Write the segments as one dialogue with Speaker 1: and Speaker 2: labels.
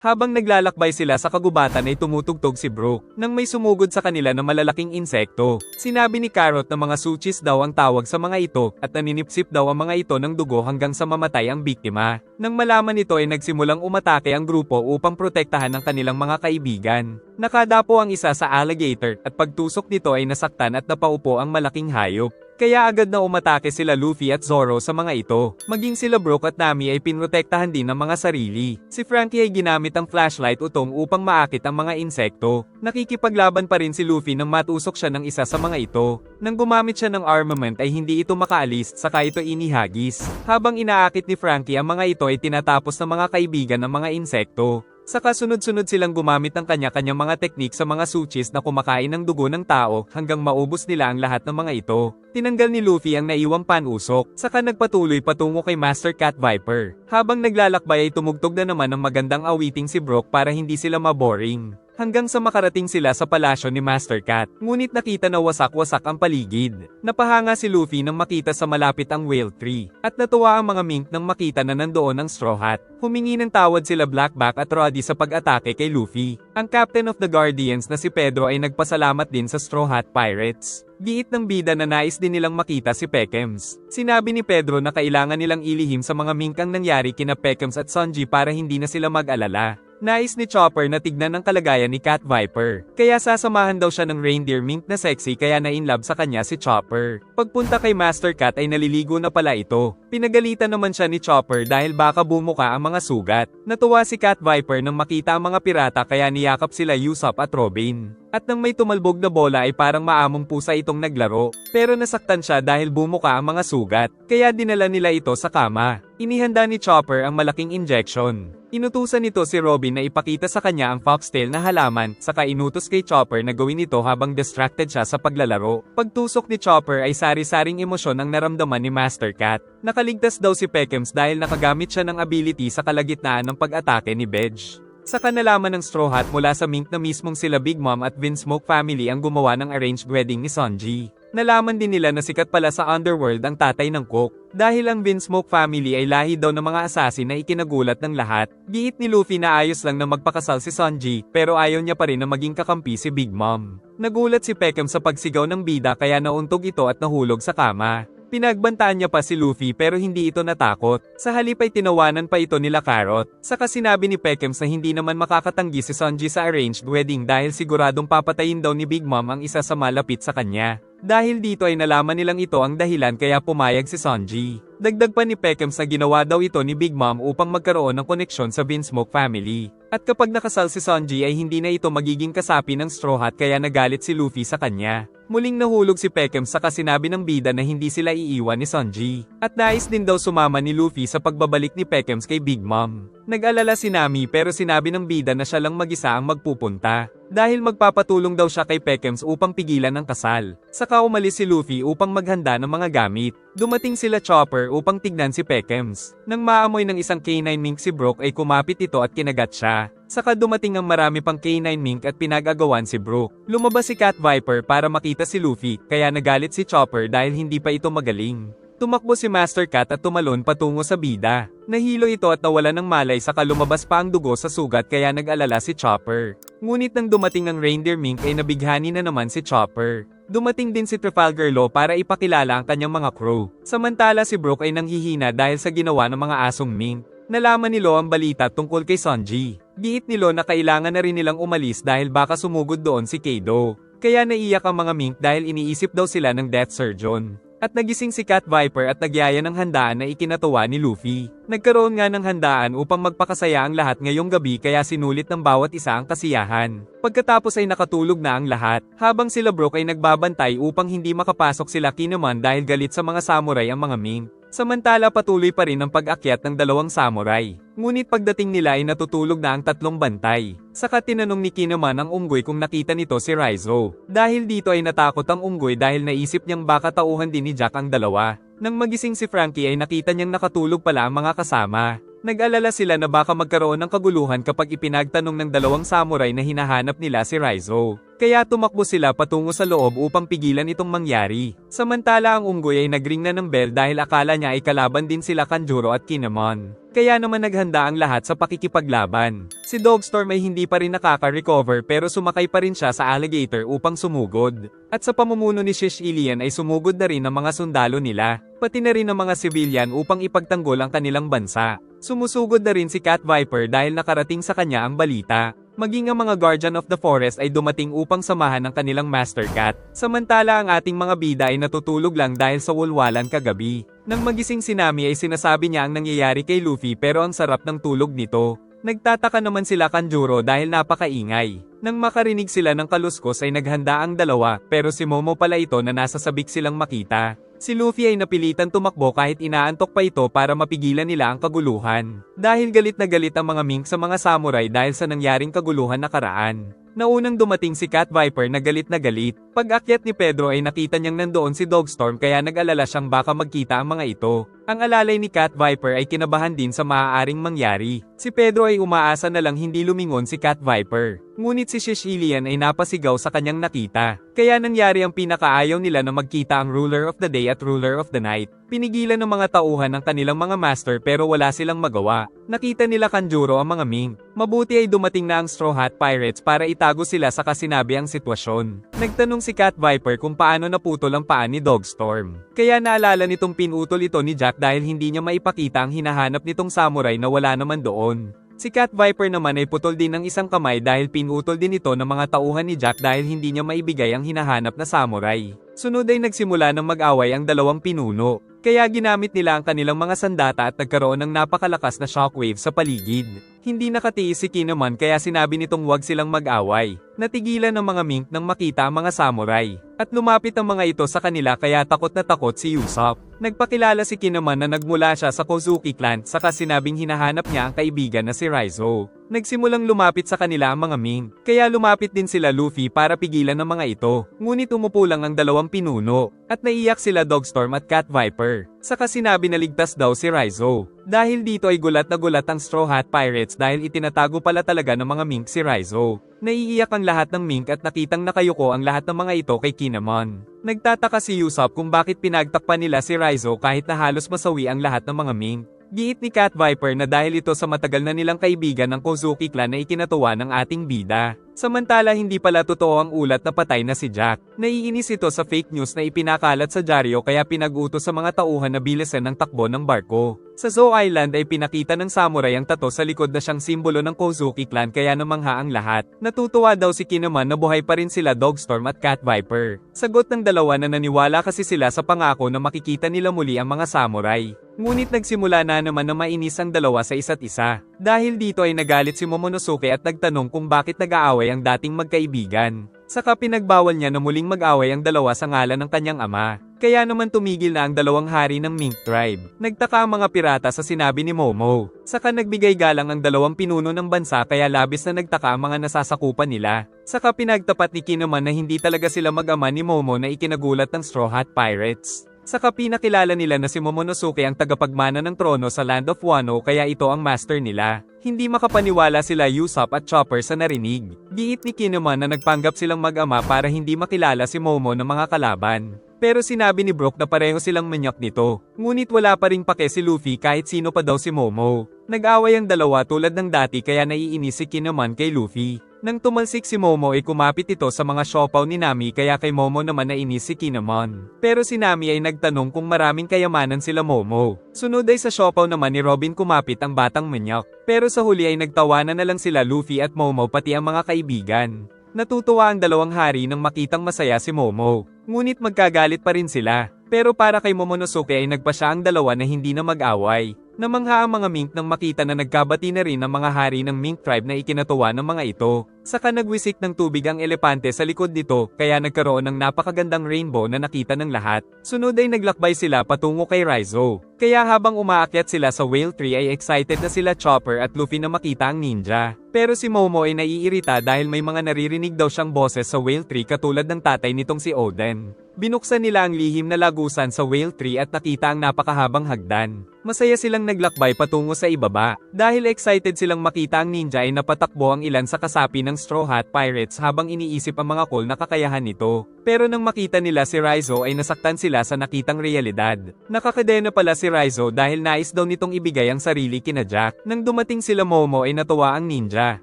Speaker 1: Habang naglalakbay sila sa kagubatan ay tumutugtog si Brooke, nang may sumugod sa kanila na malalaking insekto. Sinabi ni Carrot na mga Suchis daw ang tawag sa mga ito, at naninipsip daw ang mga ito ng dugo hanggang sa mamatay ang biktima. Nang malaman nito ay nagsimulang umatake ang grupo upang protektahan ang kanilang mga kaibigan. Nakadapo ang isa sa alligator, at pagtusok nito ay nasaktan at napaupo ang malaking hayop. Kaya agad na umatake sila Luffy at Zoro sa mga ito. Maging sila Brook at Nami ay pinrotektahan din ng mga sarili. Si Frankie ay ginamit ang flashlight utong upang maakit ang mga insekto. Nakikipaglaban pa rin si Luffy nang matusok siya ng isa sa mga ito. Nang gumamit siya ng armament ay hindi ito makaalis, saka ito inihagis. Habang inaakit ni Frankie ang mga ito ay tinatapos ng mga kaibigan ng mga insekto. Saka sunod-sunod silang gumamit ng kanya-kanyang mga teknik sa mga Suchis na kumakain ng dugo ng tao hanggang maubos nila ang lahat ng mga ito. Tinanggal ni Luffy ang naiwang panusok, saka nagpatuloy patungo kay Master Cat Viper. Habang naglalakbay ay tumugtog na naman ng magandang awiting si Brook para hindi sila maboring. Hanggang sa makarating sila sa palasyo ni Master Cat. Ngunit nakita na wasak-wasak ang paligid. Napahanga si Luffy nang makita sa malapit ang whale tree. At natuwa ang mga mink nang makita na nandoon ang Straw Hat. Humingi ng tawad sila Blackback at Roddy sa pag-atake kay Luffy. Ang Captain of the Guardians na si Pedro ay nagpasalamat din sa Straw Hat Pirates. Giit ng bida na nais din nilang makita si Pekems. Sinabi ni Pedro na kailangan nilang ilihim sa mga mink ang nangyari kina Pekems at Sanji para hindi na sila mag-alala. Nais ni Chopper na tignan ang kalagayan ni Cat Viper. Kaya sasamahan daw siya ng reindeer mink na sexy kaya na-inlove sa kanya si Chopper. Pagpunta kay Master Cat ay naliligo na pala ito. Pinagalitan naman siya ni Chopper dahil baka bumuka ang mga sugat. Natuwa si Cat Viper nang makita ang mga pirata kaya niyakap sila Usopp at Robin. At nang may tumalbog na bola ay parang maamong pusa itong naglaro. Pero nasaktan siya dahil bumuka ang mga sugat. Kaya dinala nila ito sa kama. Inihanda ni Chopper ang malaking injection. Inutusan nito si Robin na ipakita sa kanya ang foxtail na halaman, saka inutos kay Chopper na gawin ito habang distracted siya sa paglalaro. Pagtusok ni Chopper ay sari-saring emosyon ang naramdaman ni Master Cat. Nakaligtas daw si Pekems dahil nakagamit siya ng ability sa kalagitnaan ng pag-atake ni Bedge. Saka nalaman ng Straw Hat mula sa mink na mismong sila Big Mom at Vinsmoke family ang gumawa ng arranged wedding ni Sanji. Nalaman din nila na sikat pala sa underworld ang tatay ng Cook. Dahil ang Vinsmoke family ay lahi daw ng mga assassin na ikinagulat ng lahat. Giit ni Luffy na ayos lang na magpakasal si Sanji, pero ayaw niya pa rin na maging kakampi si Big Mom. Nagulat si Peckham sa pagsigaw ng bida kaya nauntog ito at nahulog sa kama. Pinagbantaan niya pa si Luffy pero hindi ito natakot. Sa halip ay tinawanan pa ito nila Carrot. Saka sinabi ni Pekems na hindi naman makakatanggi si Sanji sa arranged wedding dahil siguradong papatayin daw ni Big Mom ang isa sa malapit sa kanya. Dahil dito ay nalaman nilang ito ang dahilan kaya pumayag si Sanji. Dagdag pa ni Pekems na ginawa daw ito ni Big Mom upang magkaroon ng koneksyon sa Vinsmoke family. At kapag nakasal si Sanji ay hindi na ito magiging kasapi ng Straw Hat kaya nagalit si Luffy sa kanya. Muling nahulog si Pekems saka sinabi ng bida na hindi sila iiwan ni Sanji. At nais din daw sumama ni Luffy sa pagbabalik ni Pekems kay Big Mom. Nag-alala si Nami pero sinabi ng bida na siya lang mag-isa ang magpupunta. Dahil magpapatulong daw siya kay Pekems upang pigilan ang kasal. Saka umalis si Luffy upang maghanda ng mga gamit. Dumating sila Chopper upang tignan si Pekems. Nang maamoy ng isang K9 mink si Brook ay kumapit ito at kinagat siya. Saka dumating ang marami pang K9 mink at pinag-agawan si Brook. Lumabas si Cat Viper para makita si Luffy, kaya nagalit si Chopper dahil hindi pa ito magaling. Tumakbo si Master Cat at tumalon patungo sa bida. Nahilo ito at nawala ng malay saka lumabas pa ang dugo sa sugat kaya nag-alala si Chopper. Ngunit nang dumating ang reindeer mink ay nabighani na naman si Chopper. Dumating din si Trafalgar Law para ipakilala ang kanyang mga crew. Samantala si Brook ay nanghihina dahil sa ginawa ng mga asong mink. Nalaman ni Law ang balita tungkol kay Sanji. Giit ni Law na kailangan na rin nilang umalis dahil baka sumugod doon si Kaido. Kaya naiyak ang mga mink dahil iniisip daw sila ng Death Surgeon. At nagising si Cat Viper at nagyaya ng handaan na ikinatuwa ni Luffy. Nagkaroon nga ng handaan upang magpakasaya ang lahat ngayong gabi kaya sinulit ng bawat isa ang kasiyahan. Pagkatapos ay nakatulog na ang lahat, habang sila Brook ay nagbabantay upang hindi makapasok sila Kinemon dahil galit sa mga samurai ang mga mink. Samantala patuloy pa rin ang pag-akyat ng dalawang samurai. Ngunit pagdating nila ay natutulog na ang tatlong bantay. Saka tinanong ni Kinemon ang unggoy kung nakita nito si Raizo. Dahil dito ay natakot ang unggoy dahil naisip niyang baka tauhan din ni Jack ang dalawa. Nang magising si Frankie ay nakita niyang nakatulog pala ang mga kasama. Nag-alala sila na baka magkaroon ng kaguluhan kapag ipinagtanong ng dalawang samurai na hinahanap nila si Raizo. Kaya tumakbo sila patungo sa loob upang pigilan itong mangyari. Samantala ang unggoy ay nagring na ng bell dahil akala niya ay kalaban din sila Kanjuro at Kinemon. Kaya naman naghanda ang lahat sa pakikipaglaban. Si Dogstorm ay hindi pa rin nakaka-recover pero sumakay pa rin siya sa alligator upang sumugod. At sa pamumuno ni Shish Ilian ay sumugod na rin ang mga sundalo nila, pati na rin ang mga civilian upang ipagtanggol ang kanilang bansa. Sumusugod na rin si Cat Viper dahil nakarating sa kanya ang balita. Maging ang mga Guardian of the Forest ay dumating upang samahan ng kanilang Master Cat. Samantala ang ating mga bida ay natutulog lang dahil sa walwalan kagabi. Nang magising si Nami ay sinasabi niya ang nangyayari kay Luffy pero ang sarap ng tulog nito. Nagtataka naman sila Kanjuro dahil napakaingay. Nang makarinig sila ng kaluskos ay naghanda ang dalawa pero si Momo pala ito na nasa sabik silang makita. Si Luffy ay napilitan tumakbo kahit inaantok pa ito para mapigilan nila ang kaguluhan. Dahil galit na galit ang mga mink sa mga samurai dahil sa nangyaring kaguluhan nakaraan. Naunang dumating si Cat Viper na galit na galit. Pag-akyat ni Pedro ay nakita niyang nandoon si Dogstorm kaya nag-alala siyang baka magkita ang mga ito. Ang alalay ni Cat Viper ay kinabahan din sa maaaring mangyari. Si Pedro ay umaasa na lang hindi lumingon si Cat Viper. Ngunit si Shish Ilian ay napasigaw sa kanyang nakita. Kaya nangyari ang pinakaayaw nila na magkita ang Ruler of the Day at Ruler of the Night. Pinigilan ng mga tauhan ng kanilang mga master pero wala silang magawa. Nakita nila Kanjuro ang mga mink. Mabuti ay dumating na ang Straw Hat Pirates para itago sila sa kasinabiang sitwasyon. Nagtanong si Cat Viper kung paano naputol ang paa ni Dogstorm. Kaya naalala nitong pinutol ito ni Jack dahil hindi niya maipakita ang hinahanap nitong samurai na wala naman doon. Si Cat Viper naman ay putol din ng isang kamay dahil pinutol din ito ng mga tauhan ni Jack dahil hindi niya maibigay ang hinahanap na samurai. Sunod ay nagsimula ng mag-away ang dalawang pinuno. Kaya ginamit nila ang kanilang mga sandata at nagkaroon ng napakalakas na shockwave sa paligid. Hindi nakatiis si Kinemon kaya sinabi nitong huwag silang mag-away. Natigilan ng mga mink nang makita ang mga samurai. At lumapit ang mga ito sa kanila kaya takot na takot si Usopp. Nagpakilala si Kinemon na nagmula siya sa Kozuki clan saka sinabing hinahanap niya ang kaibigan na si Raizo. Nagsimulang lumapit sa kanila ang mga mink, kaya lumapit din sila Luffy para pigilan ng mga ito. Ngunit umupo lang ang dalawang pinuno, at naiyak sila Dogstorm at Cat Viper. Saka sinabi na ligtas daw si Raizo. Dahil dito ay gulat na gulat ang Straw Hat Pirates dahil itinatago pala talaga ng mga mink si Raizo. Naiiyak ang lahat ng mink at nakitang nakayuko ang lahat ng mga ito kay Kinemon. Nagtataka si Usopp kung bakit pinagtakpan nila si Raizo kahit na halos masawi ang lahat ng mga mink. Giit ni Cat Viper na dahil ito sa matagal na nilang kaibigan ng Kozuki clan na ikinatuwa ng ating bida. Samantala hindi pala totoo ang ulat na patay na si Jack. Naiinis ito sa fake news na ipinakalat sa dyaryo kaya pinag-utos sa mga tauhan na bilisan ng takbo ng barko. Sa Zou Island ay pinakita ng samurai ang tato sa likod na siyang simbolo ng Kozuki clan kaya namangha ang lahat. Natutuwa daw si Kinemon na buhay pa rin sila Dogstorm at Cat Viper. Sagot ng dalawa na naniwala kasi sila sa pangako na makikita nila muli ang mga samurai. Ngunit nagsimula na naman na mainis ang dalawa sa isa't isa. Dahil dito ay nagalit si Momonosuke at nagtanong kung bakit nag-aaway ang dating magkaibigan. Saka pinagbawal niya na muling mag-away ang dalawa sa ngalan ng kanyang ama. Kaya naman tumigil na ang dalawang hari ng Mink Tribe. Nagtaka ang mga pirata sa sinabi ni Momo. Saka nagbigay galang ang dalawang pinuno ng bansa kaya labis na nagtaka ang mga nasasakupan nila. Saka pinagtapat ni Kinemon na hindi talaga sila mag-ama ni Momo na ikinagulat ng Straw Hat Pirates. Saka pinakilala nila na si Momonosuke ang tagapagmana ng trono sa Land of Wano kaya ito ang master nila. Hindi makapaniwala sila Usopp at Chopper sa narinig. Giit ni Kinemon na nagpanggap silang mag-ama para hindi makilala si Momo ng mga kalaban. Pero sinabi ni Brook na pareho silang manyak nito. Ngunit wala pa ring pake si Luffy kahit sino pa daw si Momo. Nag-away ang dalawa tulad ng dati kaya naiinis si Kinemon kay Luffy. Nang tumalsik si Momo ay kumapit ito sa mga siopaw ni Nami kaya kay Momo naman nainis si Kinemon. Pero si Nami ay nagtanong kung maraming kayamanan sila Momo. Sunod ay sa siopaw naman ni Robin kumapit ang batang manyak. Pero sa huli ay nagtawanan na lang sila Luffy at Momo pati ang mga kaibigan. Natutuwa ang dalawang hari nang makitang masaya si Momo. Ngunit magkagalit pa rin sila. Pero para kay Momonosuke ay nagpasya ang dalawa na hindi na mag-away. Namangha ang mga mink nang makita na nagkabati na rin ang mga hari ng Mink Tribe na ikinatuwa ng mga ito. Saka nagwisik ng tubig ang elepante sa likod nito kaya nagkaroon ng napakagandang rainbow na nakita ng lahat. Sunod ay naglakbay sila patungo kay Raizo. Kaya habang umaakyat sila sa Whale Tree ay excited na sila Chopper at Luffy na makita ang ninja. Pero si Momo ay naiirita dahil may mga naririnig daw siyang boses sa Whale Tree katulad ng tatay nitong si Oden. Binuksan nila ang lihim na lagusan sa Whale Tree at nakita ang napakahabang hagdan. Masaya silang naglakbay patungo sa ibaba. Dahil excited silang makita ang ninja ay napatakbo ang ilan sa kasapi ng Straw Hat Pirates habang iniisip ang mga cool na kakayahan nito. Pero nang makita nila si Raizo ay nasaktan sila sa nakitang realidad. Nakakadena pala si Raizo dahil nais daw nitong ibigay ang sarili kina Jack. Nang dumating sila Momo ay natuwa ang ninja.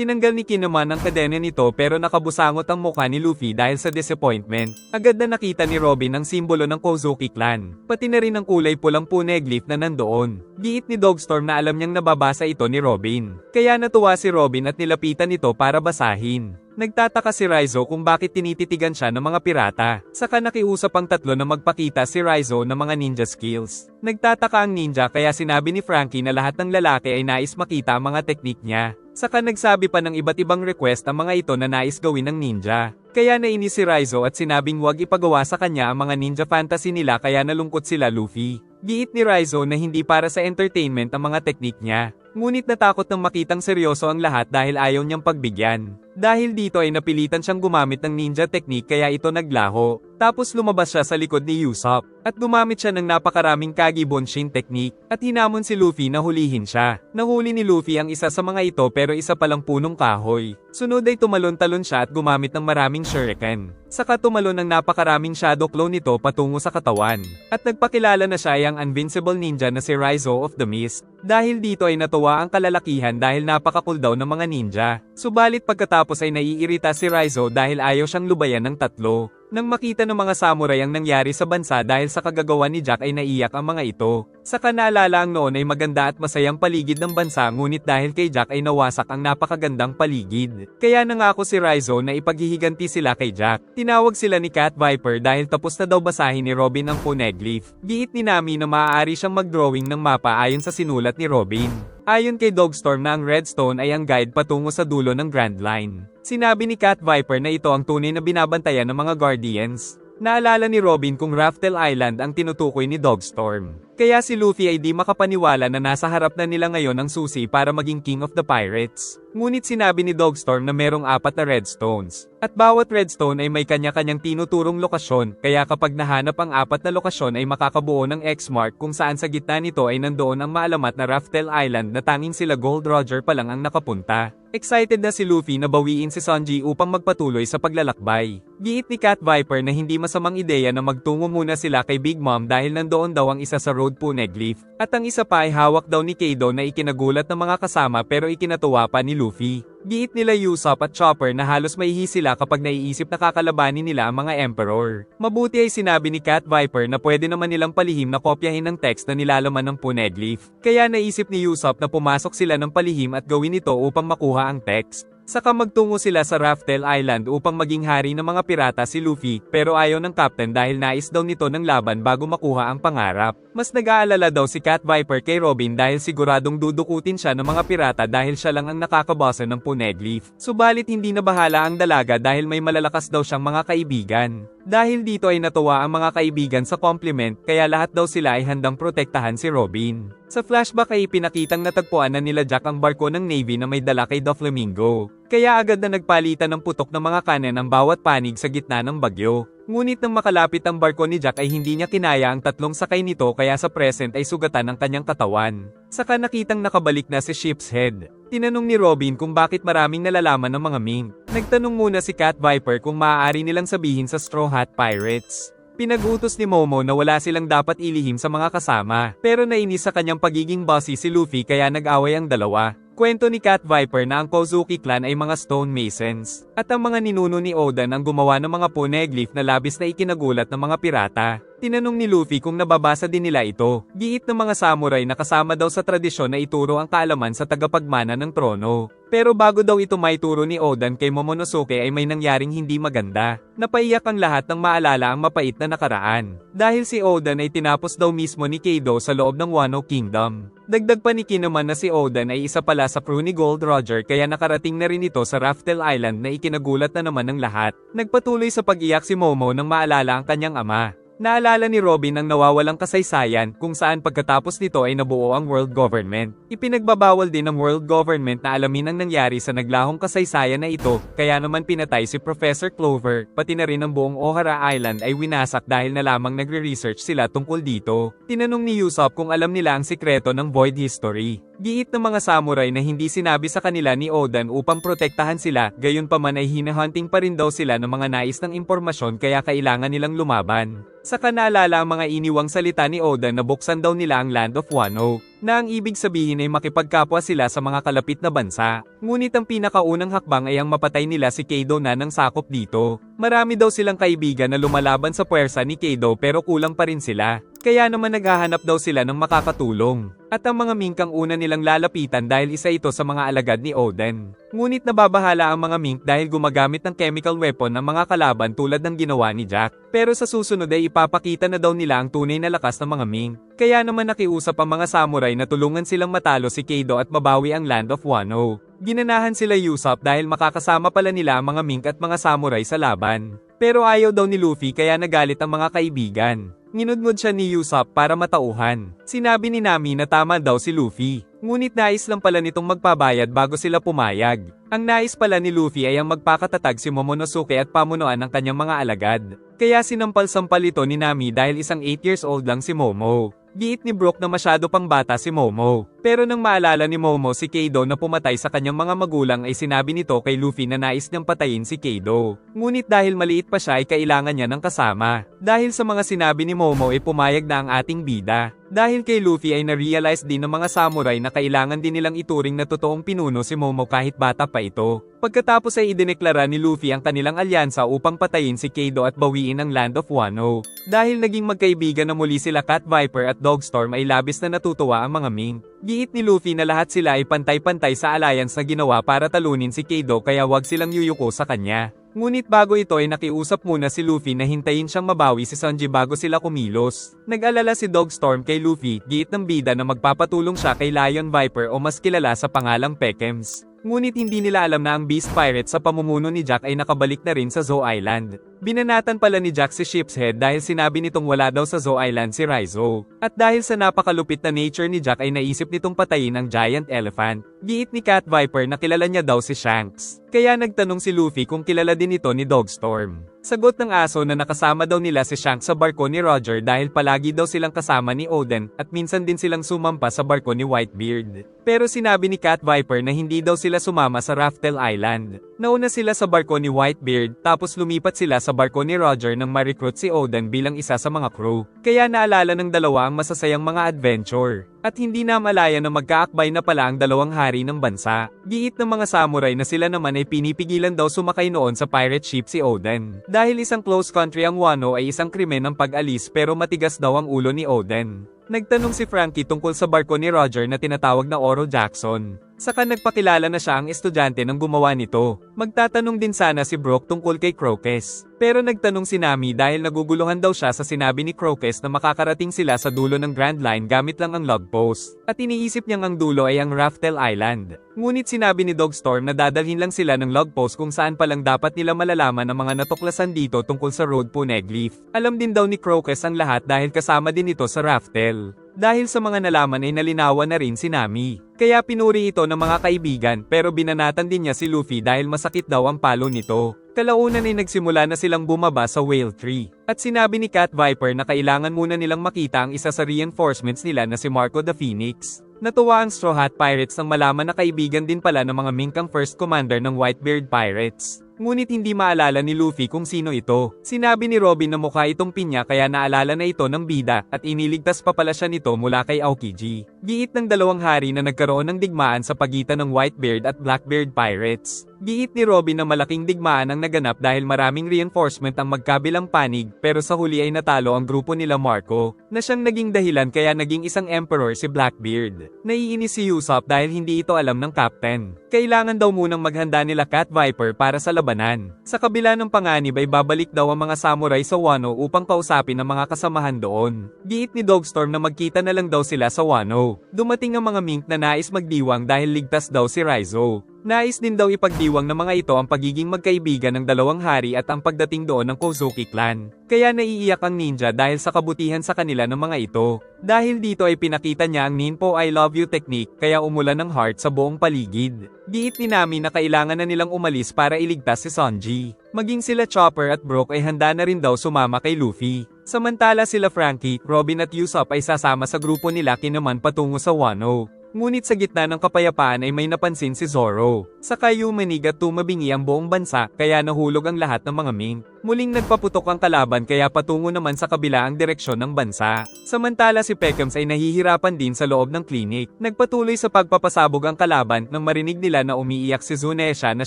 Speaker 1: Tinanggal ni Kinemon ang kadena nito pero nakabusangot ang mukha ni Luffy dahil sa disappointment. Agad na nakita ni Robin ang simbolo ng Kozuki clan. Pati na rin ang kulay pulang poneglyph na nandoon. Giit ni Dogstorm na alam niyang nababasa ito ni Robin. Kaya natuwa si Robin at nilapitan ito para basahin. Nagtataka si Raizo kung bakit tinititigan siya ng mga pirata. Saka nakiusap ang tatlo na magpakita si Raizo ng mga ninja skills. Nagtataka ang ninja kaya sinabi ni Frankie na lahat ng lalaki ay nais makita ang mga teknik niya. Saka nagsabi pa ng iba't ibang request ang mga ito na nais gawin ng ninja. Kaya nainis si Raizo at sinabing huwag ipagawa sa kanya ang mga ninja fantasy nila kaya nalungkot sila Luffy. Giit ni Raizo na hindi para sa entertainment ang mga teknik niya. Ngunit natakot nang makitang seryoso ang lahat dahil ayaw niyang pagbigyan. Dahil dito ay napilitan siyang gumamit ng ninja technique kaya ito naglaho. Tapos lumabas siya sa likod ni Usopp. At gumamit siya ng napakaraming Kage Bunshin technique. At hinamon si Luffy na hulihin siya. Nahuli ni Luffy ang isa sa mga ito pero isa palang punong kahoy. Sunod ay tumalon-talon siya at gumamit ng maraming shuriken. Saka tumalon ng napakaraming shadow clone nito patungo sa katawan. At nagpakilala na siya ay ang invincible ninja na si Raizo of the Mist. Dahil dito ay natuwa ang kalalakihan dahil napaka-cool daw ng mga ninja. Subalit pagkatapos ay naiirita si Raizo dahil ayaw siyang lubayan ng tatlo. Nang makita ng mga samurai ang nangyari sa bansa dahil sa kagagawa ni Jack ay naiyak ang mga ito. Saka naalala ang noon ay maganda at masayang paligid ng bansa ngunit dahil kay Jack ay nawasak ang napakagandang paligid. Kaya nangako si Raizo na ipaghihiganti sila kay Jack. Tinawag sila ni Cat Viper dahil tapos na daw basahin ni Robin ang poneglyph. Giit ni Nami na maaari siyang mag-drawing ng mapa ayon sa sinulat ni Robin. Ayon kay Dogstorm na ang Redstone ay ang guide patungo sa dulo ng Grand Line. Sinabi ni Cat Viper na ito ang tunay na binabantayan ng mga Guardians. Naalala ni Robin kung Raftel Island ang tinutukoy ni Dogstorm. Kaya si Luffy ay di makapaniwala na nasa harap na nila ngayon ang susi para maging King of the Pirates. Ngunit sinabi ni Dogstorm na merong 4 na redstones. At bawat redstone ay may kanya-kanyang tinuturong lokasyon, kaya kapag nahanap ang 4 na lokasyon ay makakabuo ng X-mark kung saan sa gitna nito ay nandoon ang maalamat na Raftel Island na tanging sila Gold Roger pa lang ang nakapunta. Excited na si Luffy na bawiin si Sanji upang magpatuloy sa paglalakbay. Giit ni Cat Viper na hindi masamang ideya na magtungo muna sila kay Big Mom dahil nandoon daw ang isa sa road poneglyph. At ang isa pa ay hawak daw ni Kaido na ikinagulat ng mga kasama pero ikinatuwa pa ni Luffy. Giit nila Usopp at Chopper na halos maihi sila kapag naiisip na kakalabanin nila ang mga Emperor. Mabuti ay sinabi ni Cat Viper na pwede naman nilang palihim na kopyahin ng text na nilalaman ng poneglyph. Kaya naisip ni Usopp na pumasok sila ng palihim at gawin ito upang makuha ang text. Saka magtungo sila sa Raftel Island upang maging hari ng mga pirata si Luffy, pero ayaw ng captain dahil nais daw nito ng laban bago makuha ang pangarap. Mas nag-aalala daw si Cat Viper kay Robin dahil siguradong dudukutin siya ng mga pirata dahil siya lang ang nakakabasa ng poneglyph. Subalit hindi na bahala ang dalaga dahil may malalakas daw siyang mga kaibigan. Dahil dito ay natuwa ang mga kaibigan sa compliment kaya lahat daw sila ay handang protektahan si Robin. Sa flashback ay ipinakitang natagpuan na nila Jack ang barko ng Navy na may dala kay Doflamingo. Kaya agad na nagpalitan ng putok ng mga kanan ang bawat panig sa gitna ng bagyo. Ngunit nang makalapit ang barko ni Jack ay hindi niya kinaya ang tatlong sakay nito kaya sa present ay sugatan ang kanyang katawan. Saka nakitang nakabalik na si Ship's Head. Tinanong ni Robin kung bakit maraming nalalaman ng mga mink. Nagtanong muna si Cat Viper kung maaari nilang sabihin sa Straw Hat Pirates. Pinag-utos ni Momo na wala silang dapat ilihim sa mga kasama. Pero nainis sa kanyang pagiging bossy si Luffy kaya nag-away ang dalawa. Kwento ni Cat Viper na ang Kozuki clan ay mga stonemasons. At ang mga ninuno ni Oden ang gumawa ng mga poneglyph na labis na ikinagulat ng mga pirata. Tinanong ni Luffy kung nababasa din nila ito. Giit ng mga samurai na kasama daw sa tradisyon na ituro ang kaalaman sa tagapagmana ng trono. Pero bago daw ito maituro ni Oden kay Momonosuke ay may nangyaring hindi maganda. Napaiyak ang lahat nang maalala ang mapait na nakaraan. Dahil si Oden ay tinapos daw mismo ni Kaido sa loob ng Wano Kingdom. Dagdag pa ni Kinemon na si Oden ay isa pala sa crew ni Gold Roger kaya nakarating na rin ito sa Raftel Island na ikinagulat na naman ng lahat. Nagpatuloy sa pag-iyak si Momo nang maalala ang kanyang ama. Naalala ni Robin ang nawawalang kasaysayan kung saan pagkatapos nito ay nabuo ang world government. Ipinagbabawal din ng world government na alamin ang nangyari sa naglahong kasaysayan na ito, kaya naman pinatay si Professor Clover, pati na rin ang buong Ohara Island ay winasak dahil na lamang nagre-research sila tungkol dito. Tinanong ni Usopp kung alam nila ang sikreto ng Void History. Giit ng mga samurai na hindi sinabi sa kanila ni Oden upang protektahan sila, gayunpaman ay hinahunting pa rin daw sila ng mga nais ng impormasyon kaya kailangan nilang lumaban. Saka naalala ang mga iniwang salita ni Oden na buksan daw nila ang Land of Wano, na ang ibig sabihin ay makipagkapwa sila sa mga kalapit na bansa. Ngunit ang pinakaunang hakbang ay ang mapatay nila si Kaido na nang sakop dito. Marami daw silang kaibigan na lumalaban sa puwersa ni Kaido pero kulang pa rin sila. Kaya naman naghahanap daw sila ng makakatulong. At ang mga mink ang una nilang lalapitan dahil isa ito sa mga alagad ni Oden. Ngunit nababahala ang mga mink dahil gumagamit ng chemical weapon ang mga kalaban tulad ng ginawa ni Jack. Pero sa susunod ay ipapakita na daw nila ang tunay na lakas ng mga mink. Kaya naman nakiusap ang mga samurai na tulungan silang matalo si Kaido at mabawi ang Land of Wano. Ginanahan sila Usopp dahil makakasama pala nila ang mga mink at mga samurai sa laban. Pero ayaw daw ni Luffy kaya nagalit ang mga kaibigan. Nginudngod siya ni Usopp para matauhan. Sinabi ni Nami na tama daw si Luffy. Ngunit nais lang pala nitong magpabayad bago sila pumayag. Ang nais pala ni Luffy ay ang magpakatatag si Momonosuke at pamunuan ng kanyang mga alagad. Kaya sinampal-sampal ito ni Nami dahil isang 8 years old lang si Momo. Giit ni Brook na masyado pang bata si Momo. Pero nang maalala ni Momo si Kaido na pumatay sa kanyang mga magulang ay sinabi nito kay Luffy na nais niyang patayin si Kaido. Ngunit dahil maliit pa siya ay kailangan niya ng kasama. Dahil sa mga sinabi ni Momo ay pumayag na ang ating bida. Dahil kay Luffy ay na-realize din ng mga samurai na kailangan din nilang ituring na totoong pinuno si Momo kahit bata pa ito. Pagkatapos ay idineklara ni Luffy ang kanilang alyansa upang patayin si Kaido at bawiin ang Land of Wano. Dahil naging magkaibigan na muli sila Cat Viper at Dogstorm ay labis na natutuwa ang mga mink. Giit ni Luffy na lahat sila ay pantay-pantay sa alliance na ginawa para talunin si Kaido kaya wag silang yuyuko sa kanya. Ngunit bago ito ay nakiusap muna si Luffy na hintayin siyang mabawi si Sanji bago sila kumilos. Nag-alala si Dogstorm kay Luffy, giit ng bida na magpapatulong siya kay Lion Viper o mas kilala sa pangalang Pekems. Ngunit hindi nila alam na ang Beast Pirate sa pamumuno ni Jack ay nakabalik na rin sa Zou Island. Binanatan pala ni Jack si Ship's Head dahil sinabi nitong wala daw sa Zou Island si Raizo. At dahil sa napakalupit na nature ni Jack ay naisip nitong patayin ang giant elephant. Giit ni Cat Viper na kilala niya daw si Shanks. Kaya nagtanong si Luffy kung kilala din ito ni Dogstorm. Sagot ng aso na nakasama daw nila si Shanks sa barko ni Roger dahil palagi daw silang kasama ni Oden at minsan din silang sumampa sa barko ni Whitebeard. Pero sinabi ni Cat Viper na hindi daw sila sumama sa Raftel Island. Nauna sila sa barko ni Whitebeard tapos lumipat sila sa barko ni Roger nang ma-recruit si Oden bilang isa sa mga crew. Kaya naalala ng dalawa ang masasayang mga adventure. At hindi na malaya na magkaakbay na pala ang dalawang hari ng bansa. Giit ng mga samurai na sila naman ay pinipigilan daw sumakay noon sa pirate ship si Oden. Dahil isang close country ang Wano ay isang krimen ng pag-alis pero matigas daw ang ulo ni Oden. Nagtanong si Frankie tungkol sa barko ni Roger na tinatawag na Oro Jackson. Saka nagpakilala na siya ang estudyante ng gumawa nito. Magtatanong din sana si Brook tungkol kay Crocus. Pero nagtanong si Nami dahil naguguluhan daw siya sa sinabi ni Crocus na makakarating sila sa dulo ng Grand Line gamit lang ang log post. At iniisip niyang ang dulo ay ang Raftel Island. Ngunit sinabi ni Dogstorm na dadalhin lang sila ng log post kung saan palang dapat nila malalaman ang mga natuklasan dito tungkol sa Road Poneglyph. Alam din daw ni Crocus ang lahat dahil kasama din ito sa Raftel. Dahil sa mga nalaman ay nalinawan na rin si Nami. Kaya pinuri ito ng mga kaibigan pero binanatan din niya si Luffy dahil masakit daw ang palo nito. Kalaunan ay nagsimula na silang bumaba sa Whale Tree. At sinabi ni Cat Viper na kailangan muna nilang makita ang isa sa reinforcements nila na si Marco the Phoenix. Natuwa ang Straw Hat Pirates nang malaman na kaibigan din pala ng mga mink ang first commander ng Whitebeard Pirates. Ngunit hindi maalala ni Luffy kung sino ito. Sinabi ni Robin na mukha itong pinya kaya naalala na ito ng bida at iniligtas pa pala siya nito mula kay Aokiji. Giit ng dalawang hari na nagkaroon ng digmaan sa pagitan ng Whitebeard at Blackbeard Pirates. Giit ni Robin na malaking digmaan ang naganap dahil maraming reinforcement ang magkabilang panig pero sa huli ay natalo ang grupo nila Marco na siyang naging dahilan kaya naging isang emperor si Blackbeard. Naiinis si Usopp dahil hindi ito alam ng captain. Kailangan daw munang maghanda nila Cat Viper para sa labanan. Sa kabila ng panganib ay babalik daw ang mga samurai sa Wano upang kausapin ang mga kasamahan doon. Giit ni Dogstorm na magkita na lang daw sila sa Wano. Dumating ang mga mink na nais magdiwang dahil ligtas daw si Raizo. Nais din daw ipagdiwang ng mga ito ang pagiging magkaibigan ng dalawang hari at ang pagdating doon ng Kozuki clan. Kaya naiiyak ang ninja dahil sa kabutihan sa kanila ng mga ito. Dahil dito ay pinakita niya ang Ninpo I love you technique kaya umulan ng heart sa buong paligid. Giit ni Nami na kailangan na nilang umalis para iligtas si Sanji. Maging sila Chopper at Brook ay handa na rin daw sumama kay Luffy. Samantala sila Frankie, Robin at Usopp ay sasama sa grupo nila kinaman patungo sa Wano. Ngunit sa gitna ng kapayapaan ay may napansin si Zoro. Saka yumanig at tumabingi ang buong bansa kaya nahulog ang lahat ng mga mink. Muling nagpaputok ang kalaban kaya patungo naman sa kabila ang direksyon ng bansa. Samantala si Peckhams ay nahihirapan din sa loob ng klinik. Nagpatuloy sa pagpapasabog ang kalaban nang marinig nila na umiiyak si Zunesha na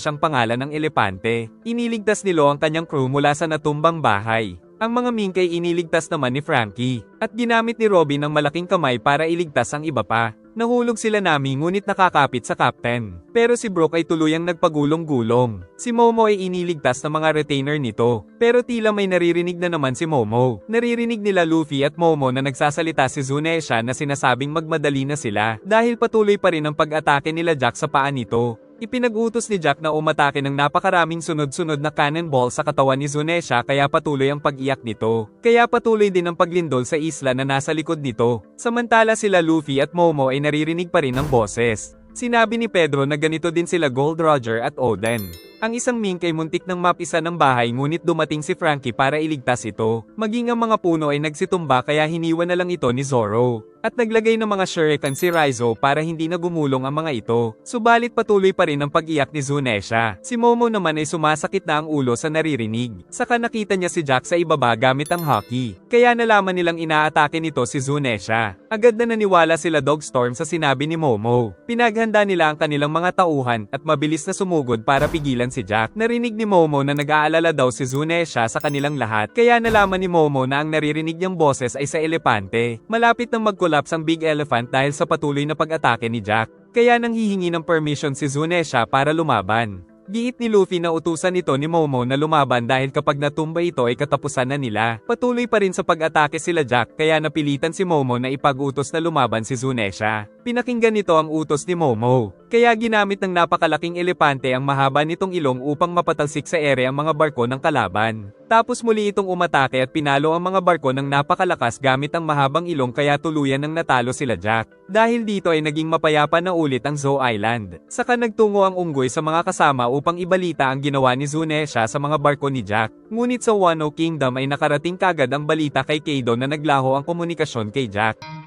Speaker 1: siyang pangalan ng elepante. Iniligtas nilo ang kanyang crew mula sa natumbang bahay. Ang mga mink ay iniligtas naman ni Frankie. At ginamit ni Robin ang malaking kamay para iligtas ang iba pa. Nahulog sila Nami ngunit nakakapit sa captain. Pero si Brook ay tuluyang nagpagulong-gulong. Si Momo ay iniligtas ng mga retainer nito. Pero tila may naririnig na naman si Momo. Naririnig nila Luffy at Momo na nagsasalita si Zunesha na sinasabing magmadali na sila. Dahil patuloy pa rin ang pag-atake nila Jack sa paa nito. Ipinag-utos ni Jack na umatake ng napakaraming sunod-sunod na cannonball sa katawan ni Zunesha kaya patuloy ang pag-iyak nito. Kaya patuloy din ang paglindol sa isla na nasa likod nito. Samantala sila Luffy at Momo ay naririnig pa rin ang boses. Sinabi ni Pedro na ganito din sila Gold Roger at Oden. Ang isang mink ay muntik ng mapisa ng bahay ngunit dumating si Frankie para iligtas ito. Maging ang mga puno ay nagsitumba kaya hiniwan na lang ito ni Zoro. At naglagay ng mga shuriken si Raizo para hindi na gumulong ang mga ito. Subalit patuloy pa rin ang pag-iyak ni Zunesha. Si Momo naman ay sumasakit na ang ulo sa naririnig. Saka nakita niya si Jack sa ibaba gamit ang hockey. Kaya nalaman nilang inaatake nito si Zunesha. Agad na naniwala sila Dogstorm sa sinabi ni Momo. Pinaghanda nila ang kanilang mga tauhan at mabilis na sumugod para pigilan si Jack. Narinig ni Momo na nag-aalala daw si Zunesha sa kanilang lahat. Kaya nalaman ni Momo na ang naririnig niyang boses ay sa elepante. Malapit nang mag-collapse ang Big Elephant dahil sa patuloy na pag-atake ni Jack. Kaya nang hihingi ng permission si Zunesha para lumaban. Giit ni Luffy na utusan ito ni Momo na lumaban dahil kapag natumba ito ay katapusan na nila. Patuloy pa rin sa pag-atake sila Jack kaya napilitan si Momo na ipag-utos na lumaban si Zunesha. Pinakinggan nito ang utos ni Momo. Kaya ginamit ng napakalaking elepante ang mahaba nitong ilong upang mapatalsik sa ere ang mga barko ng kalaban. Tapos muli itong umatake at pinalo ang mga barko ng napakalakas gamit ang mahabang ilong kaya tuluyan ng natalo sila Jack. Dahil dito ay naging mapayapa na ulit ang Zou Island. Saka nagtungo ang unggoy sa mga kasama upang ibalita ang ginawa ni Zunesha sa mga barko ni Jack. Ngunit sa Wano Kingdom ay nakarating kagad ang balita kay Kaido na naglaho ang komunikasyon kay Jack.